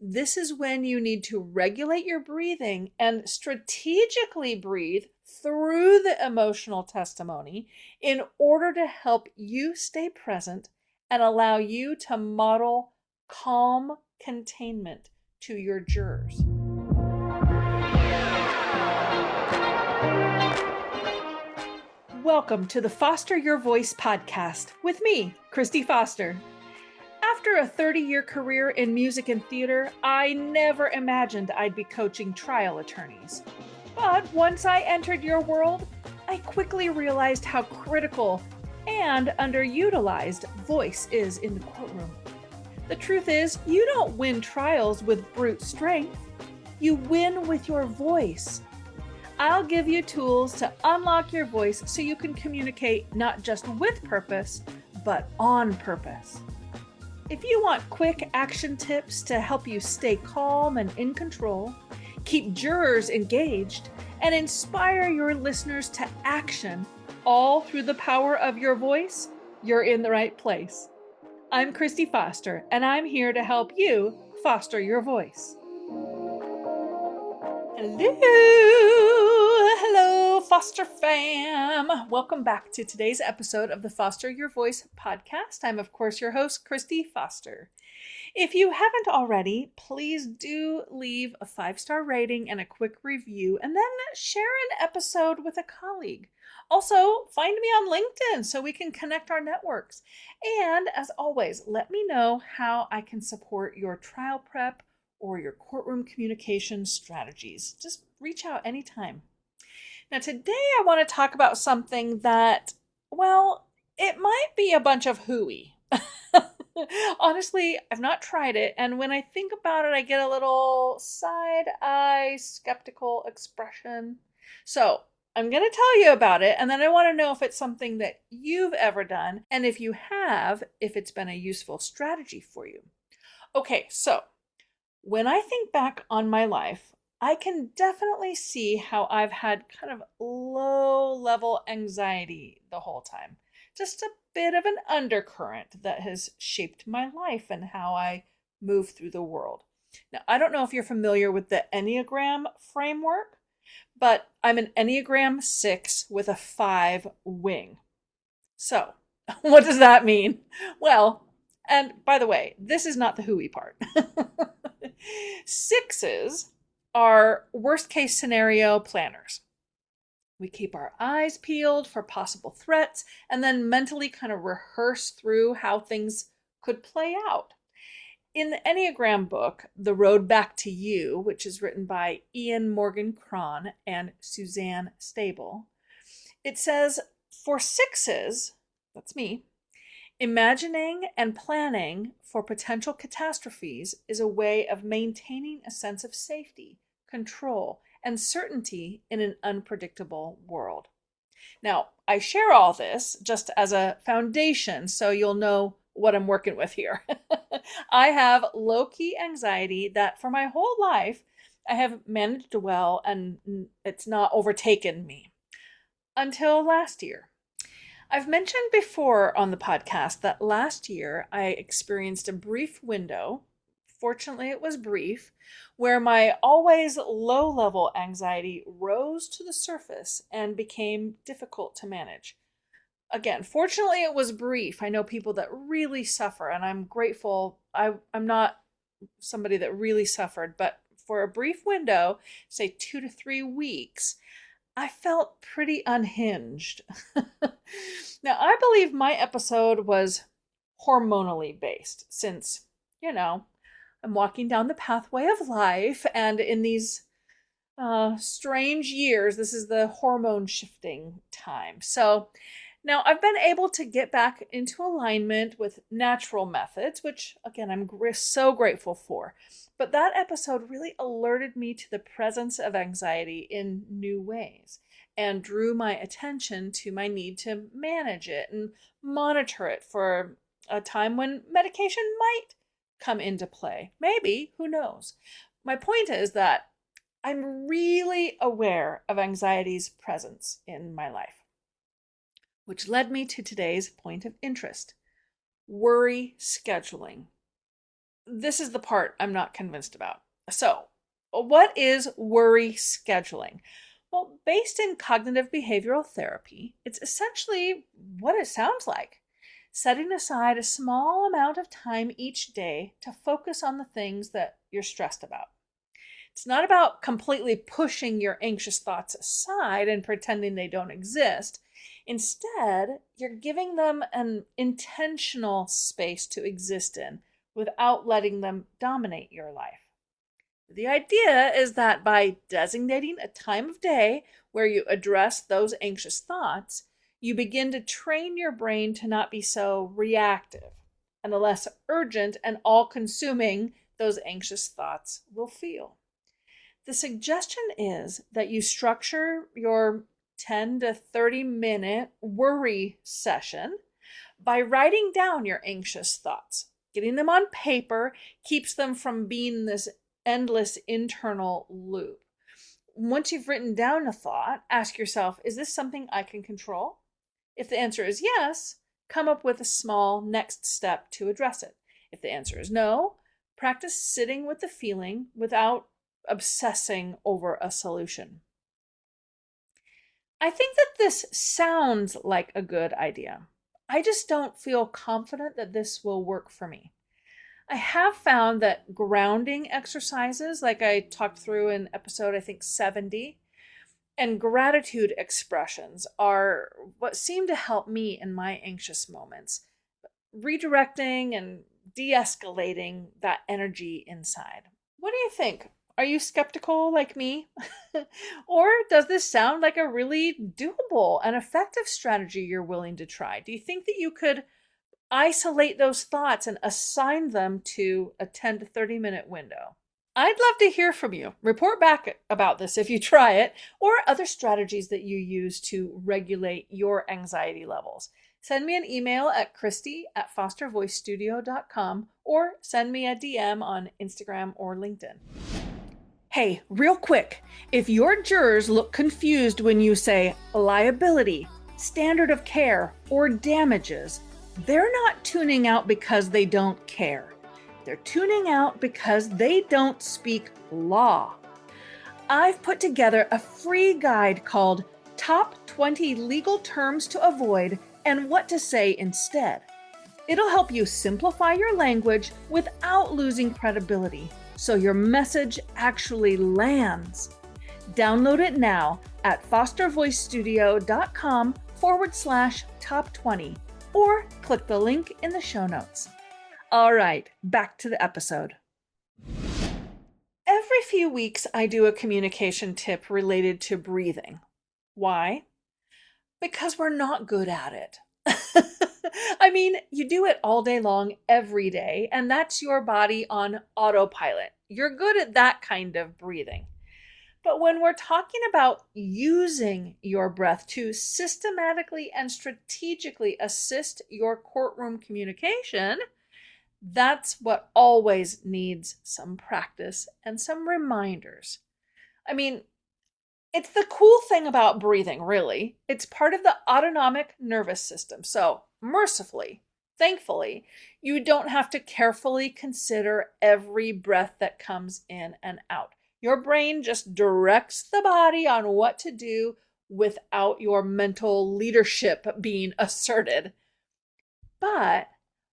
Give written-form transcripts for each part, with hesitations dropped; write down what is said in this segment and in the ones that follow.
This is when you need to regulate your breathing and strategically breathe through the emotional testimony in order to help you stay present and allow you to model calm containment to your jurors. Welcome to the Foster Your Voice podcast with me, Kristi Foster. After a 30-year career in music and theater, I never imagined I'd be coaching trial attorneys. But once I entered your world, I quickly realized how critical and underutilized voice is in the courtroom. The truth is, you don't win trials with brute strength. You win with your voice. I'll give you tools to unlock your voice so you can communicate not just with purpose, but on purpose. If you want quick action tips to help you stay calm and in control, keep jurors engaged, and inspire your listeners to action, all through the power of your voice, you're in the right place. I'm Kristi Foster, and I'm here to help you foster your voice. Hello, Foster fam. Welcome back to today's episode of the Foster Your Voice podcast. I'm, of course, your host, Kristi Foster. If you haven't already, please do leave a 5-star rating and a quick review, and then share an episode with a colleague. Also, find me on LinkedIn so we can connect our networks. And as always, let me know how I can support your trial prep or your courtroom communication strategies. Just reach out anytime. Now, today I want to talk about something that, well, it might be a bunch of hooey. Honestly, I've not tried it, and when I think about it, I get a little side-eye skeptical expression. So, I'm going to tell you about it, and then I want to know if it's something that you've ever done, and if you have, if it's been a useful strategy for you. Okay, so when I think back on my life, I can definitely see how I've had kind of low-level anxiety the whole time. Just a bit of an undercurrent that has shaped my life and how I move through the world. Now, I don't know if you're familiar with the Enneagram framework, but I'm an Enneagram 6 with a 5 wing. So, what does that mean? Well, and by the way, this is not the hooey part. 6s are worst case scenario planners. We keep our eyes peeled for possible threats and then mentally kind of rehearse through how things could play out. In the Enneagram book, The Road Back to You, which is written by Ian Morgan Cron and Suzanne Stable, it says, for 6s, that's me, imagining and planning for potential catastrophes is a way of maintaining a sense of safety, control, and certainty in an unpredictable world. Now, I share all this just as a foundation so you'll know what I'm working with here. I have low-key anxiety that for my whole life I have managed well and it's not overtaken me until last year. I've mentioned before on the podcast that last year I experienced a brief window, fortunately it was brief, where my always low-level anxiety rose to the surface and became difficult to manage. Again, fortunately it was brief. I know people that really suffer, and I'm grateful. I'm not somebody that really suffered, but for a brief window, say 2 to 3 weeks, I felt pretty unhinged. Now, I believe my episode was hormonally based since, I'm walking down the pathway of life, and in these strange years, this is the hormone shifting time. So now I've been able to get back into alignment with natural methods, which again, I'm so grateful for. But that episode really alerted me to the presence of anxiety in new ways and drew my attention to my need to manage it and monitor it for a time when medication might come into play. Maybe, who knows? My point is that I'm really aware of anxiety's presence in my life, which led me to today's point of interest: worry scheduling. this is the part I'm not convinced about. So, what is worry scheduling? Well, based in cognitive behavioral therapy, it's essentially what it sounds like: setting aside a small amount of time each day to focus on the things that you're stressed about. It's not about completely pushing your anxious thoughts aside and pretending they don't exist. Instead, you're giving them an intentional space to exist in without letting them dominate your life. The idea is that by designating a time of day where you address those anxious thoughts, you begin to train your brain to not be so reactive, and the less urgent and all-consuming those anxious thoughts will feel. The suggestion is that you structure your 10 to 30-minute worry session by writing down your anxious thoughts. Getting them on paper keeps them from being this endless internal loop. Once you've written down a thought, ask yourself, is this something I can control? If the answer is yes, come up with a small next step to address it. If the answer is no, practice sitting with the feeling without obsessing over a solution. I think that this sounds like a good idea. I just don't feel confident that this will work for me. I have found that grounding exercises, like I talked through in episode, I think 70, and gratitude expressions are what seem to help me in my anxious moments, redirecting and de-escalating that energy inside. What do you think? Are you skeptical like me? Or does this sound like a really doable and effective strategy you're willing to try? Do you think that you could isolate those thoughts and assign them to a 10 to 30-minute window? I'd love to hear from you. Report back about this if you try it, or other strategies that you use to regulate your anxiety levels. Send me an email at Kristi@fostervoicestudio.com or send me a DM on Instagram or LinkedIn. Hey, real quick, if your jurors look confused when you say liability, standard of care, or damages, they're not tuning out because they don't care. They're tuning out because they don't speak law. I've put together a free guide called Top 20 Legal Terms to Avoid and What to Say Instead. It'll help you simplify your language without losing credibility, so your message actually lands. Download it now at fostervoicestudio.com/top20 or click the link in the show notes. All right, back to the episode. Every few weeks, I do a communication tip related to breathing. Why? Because we're not good at it. I mean, you do it all day long, every day, and that's your body on autopilot. You're good at that kind of breathing. But when we're talking about using your breath to systematically and strategically assist your courtroom communication, that's what always needs some practice and some reminders. I mean, it's the cool thing about breathing, really. It's part of the autonomic nervous system. So, mercifully, thankfully, you don't have to carefully consider every breath that comes in and out. Your brain just directs the body on what to do without your mental leadership being asserted. But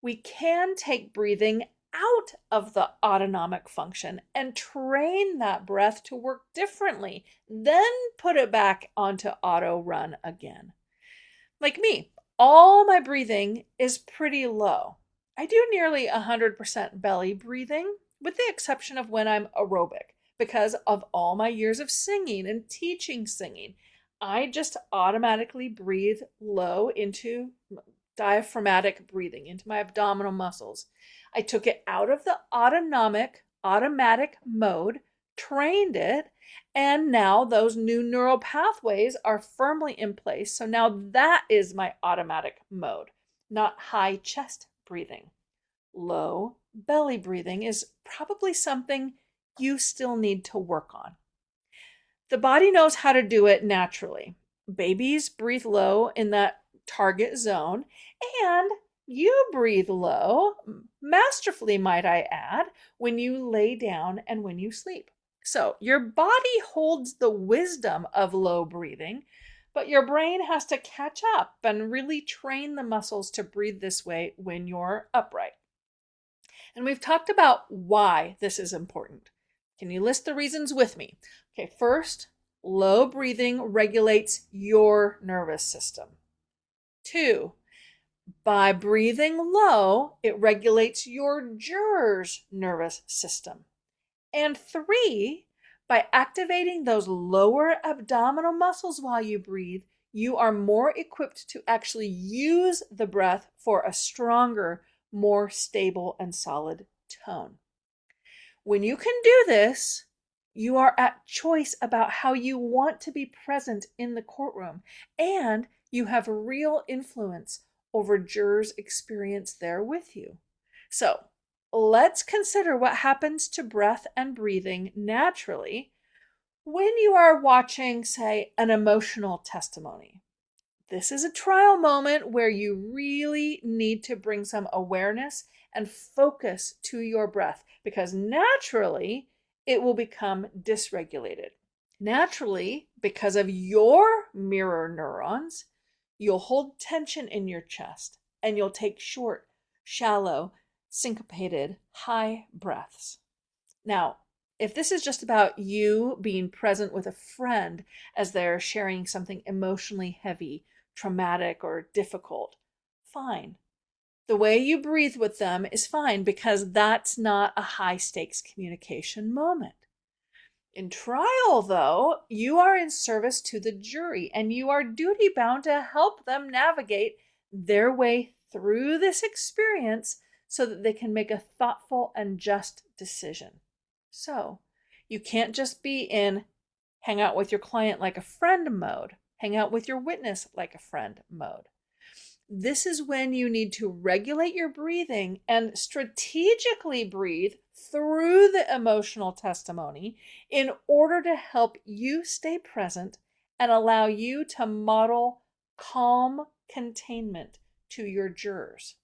we can take breathing out of the autonomic function and train that breath to work differently, then put it back onto auto run again. Like me, all my breathing is pretty low. I do nearly 100% belly breathing, with the exception of when I'm aerobic, because of all my years of singing and teaching singing. I just automatically breathe low into diaphragmatic breathing, into my abdominal muscles. I took it out of the automatic mode, trained it, and now those new neural pathways are firmly in place. So now that is my automatic mode, not high chest breathing. Low belly breathing is probably something you still need to work on. The body knows how to do it naturally. Babies breathe low in that target zone, and You breathe low, masterfully, might I add, when you lay down and when you sleep. So your body holds the wisdom of low breathing, but your brain has to catch up and really train the muscles to breathe this way when you're upright. And we've talked about why this is important. Can you list the reasons with me? Okay, first, low breathing regulates your nervous system. 2, by breathing low, it regulates your jurors' nervous system. And 3, by activating those lower abdominal muscles while you breathe, you are more equipped to actually use the breath for a stronger, more stable and solid tone. When you can do this, you are at choice about how you want to be present in the courtroom, and you have real influence over jurors' experience there with you. So let's consider what happens to breath and breathing naturally when you are watching, say, an emotional testimony. This is a trial moment where you really need to bring some awareness and focus to your breath, because naturally it will become dysregulated. Naturally, because of your mirror neurons, you'll hold tension in your chest and you'll take short, shallow, syncopated, high breaths. Now, if this is just about you being present with a friend as they're sharing something emotionally heavy, traumatic, or difficult, fine. The way you breathe with them is fine, because that's not a high stakes communication moment. In trial, though, you are in service to the jury and you are duty bound to help them navigate their way through this experience so that they can make a thoughtful and just decision. So you can't just be in hang out with your client like a friend mode, hang out with your witness like a friend mode. This is when you need to regulate your breathing and strategically breathe through the emotional testimony in order to help you stay present and allow you to model calm containment to your jurors.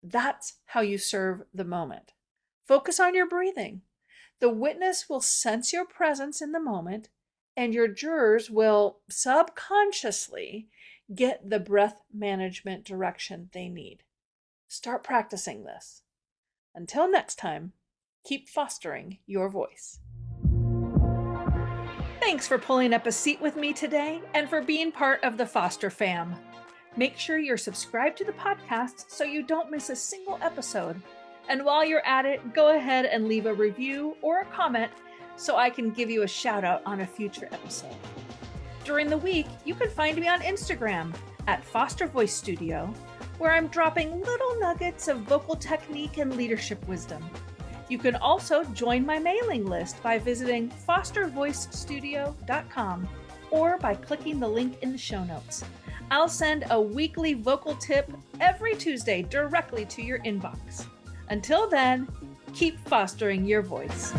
That's how you serve the moment. Focus on your breathing. The witness will sense your presence in the moment, and your jurors will subconsciously get the breath management direction they need. Start practicing this. Until next time, keep fostering your voice. Thanks for pulling up a seat with me today and for being part of the Foster fam. Make sure you're subscribed to the podcast so you don't miss a single episode. And while you're at it, go ahead and leave a review or a comment so I can give you a shout out on a future episode. During the week, you can find me on Instagram at Foster Voice Studio, where I'm dropping little nuggets of vocal technique and leadership wisdom. You can also join my mailing list by visiting fostervoicestudio.com or by clicking the link in the show notes. I'll send a weekly vocal tip every Tuesday directly to your inbox. Until then, keep fostering your voice.